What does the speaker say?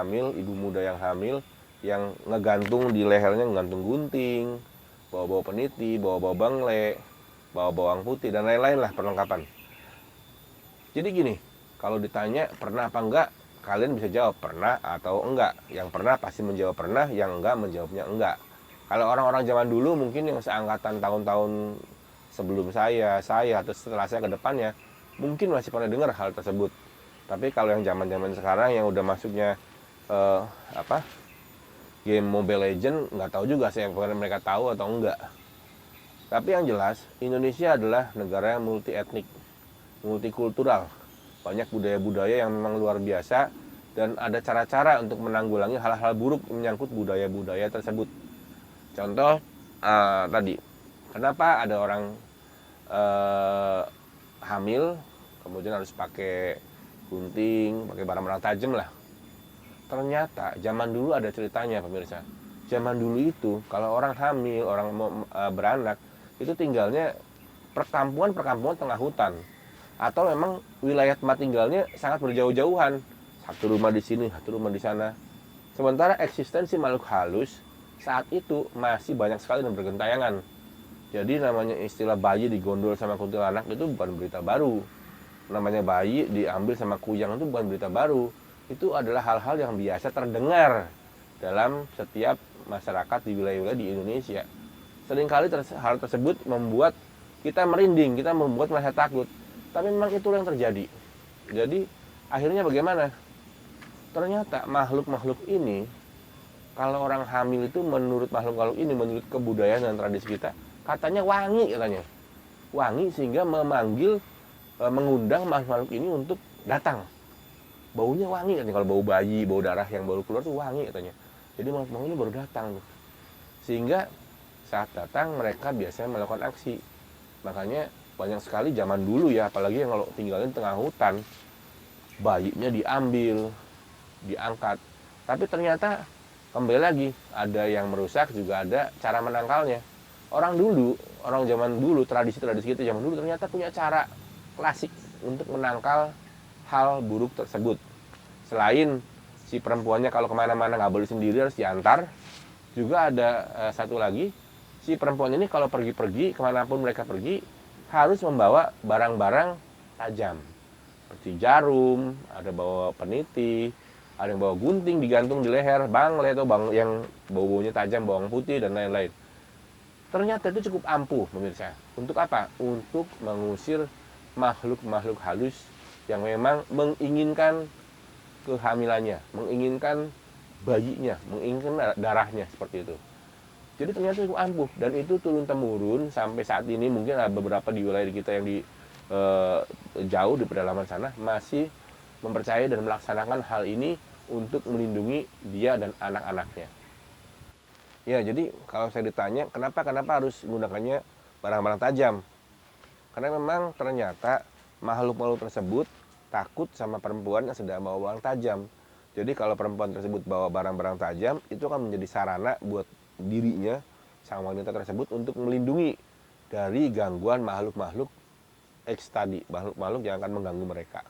hamil, ibu muda yang hamil, yang ngegantung di lehernya, ngegantung gunting, bawa-bawa peniti, bawa-bawa bangle, bawa bawang putih, dan lain-lain lah perlengkapan. Jadi gini, kalau ditanya pernah apa enggak, kalian bisa jawab pernah atau enggak. Yang pernah pasti menjawab pernah, yang enggak menjawabnya enggak. Kalau orang-orang zaman dulu mungkin yang seangkatan tahun-tahun sebelum saya atau setelah saya ke depannya, mungkin masih pernah dengar hal tersebut. Tapi kalau yang zaman-zaman sekarang yang udah masuknya eh, apa game Mobile Legend, nggak tahu juga sih yang mereka tahu atau enggak. Tapi yang jelas Indonesia adalah negara yang multi etnik, multikultural, banyak budaya-budaya yang memang luar biasa, dan ada cara-cara untuk menanggulangi hal-hal buruk menyangkut budaya-budaya tersebut. Contoh tadi, kenapa ada orang hamil kemudian harus pakai gunting, pakai barang-barang tajam lah. Ternyata zaman dulu ada ceritanya pemirsa. Zaman dulu itu kalau orang hamil, orang mau beranak, itu tinggalnya perkampungan tengah hutan, atau memang wilayah tempat tinggalnya sangat berjauh-jauhan, satu rumah di sini, satu rumah di sana. Sementara eksistensi makhluk halus saat itu masih banyak sekali dan bergentayangan. Jadi namanya istilah bayi digondol sama kuntilanak itu bukan berita baru. Namanya bayi diambil sama kuyang itu bukan berita baru. Itu adalah hal-hal yang biasa terdengar dalam setiap masyarakat di wilayah-wilayah di Indonesia. Seringkali hal tersebut membuat kita merinding, kita membuat merasa takut. Tapi memang itu yang terjadi. Jadi akhirnya bagaimana? Ternyata makhluk-makhluk ini, kalau orang hamil itu menurut makhluk-makhluk ini, menurut kebudayaan dan tradisi kita, katanya wangi katanya. Wangi sehingga memanggil, mengundang makhluk-makhluk ini untuk datang. Baunya wangi katanya, kalau bau bayi, bau darah yang baru keluar tuh wangi katanya. Jadi makhluk ini baru datang tuh. Sehingga saat datang mereka biasanya melakukan aksi. Makanya banyak sekali zaman dulu ya, apalagi yang kalau tinggalnya di tengah hutan, bayinya diambil, diangkat. Tapi ternyata kembali lagi, ada yang merusak, juga ada cara menangkalnya. Orang zaman dulu, tradisi-tradisi kita zaman dulu ternyata punya cara klasik untuk menangkal hal buruk tersebut. Selain si perempuannya kalau kemana-mana nggak boleh sendiri, harus diantar, juga ada satu lagi, si perempuan ini kalau pergi-pergi kemanapun mereka pergi harus membawa barang-barang tajam seperti jarum, ada bawa peniti, ada yang bawa gunting digantung di leher, bangle atau yang bau-baunya tajam, bawang putih dan lain-lain. Ternyata itu cukup ampuh pemirsa. Untuk apa? Untuk mengusir makhluk-makhluk halus yang memang menginginkan kehamilannya, menginginkan bayinya, menginginkan darahnya, seperti itu. Jadi ternyata cukup ampuh, dan itu turun-temurun sampai saat ini. Mungkin ada beberapa di wilayah kita yang di jauh di pedalaman sana masih mempercayai dan melaksanakan hal ini untuk melindungi dia dan anak-anaknya. Ya, jadi kalau saya ditanya kenapa harus menggunakannya barang-barang tajam, karena memang ternyata makhluk-makhluk tersebut takut sama perempuan yang sedang bawa barang tajam. Jadi kalau perempuan tersebut bawa barang-barang tajam, itu akan menjadi sarana buat dirinya, sang wanita tersebut, untuk melindungi dari gangguan makhluk-makhluk X tadi, makhluk-makhluk yang akan mengganggu mereka.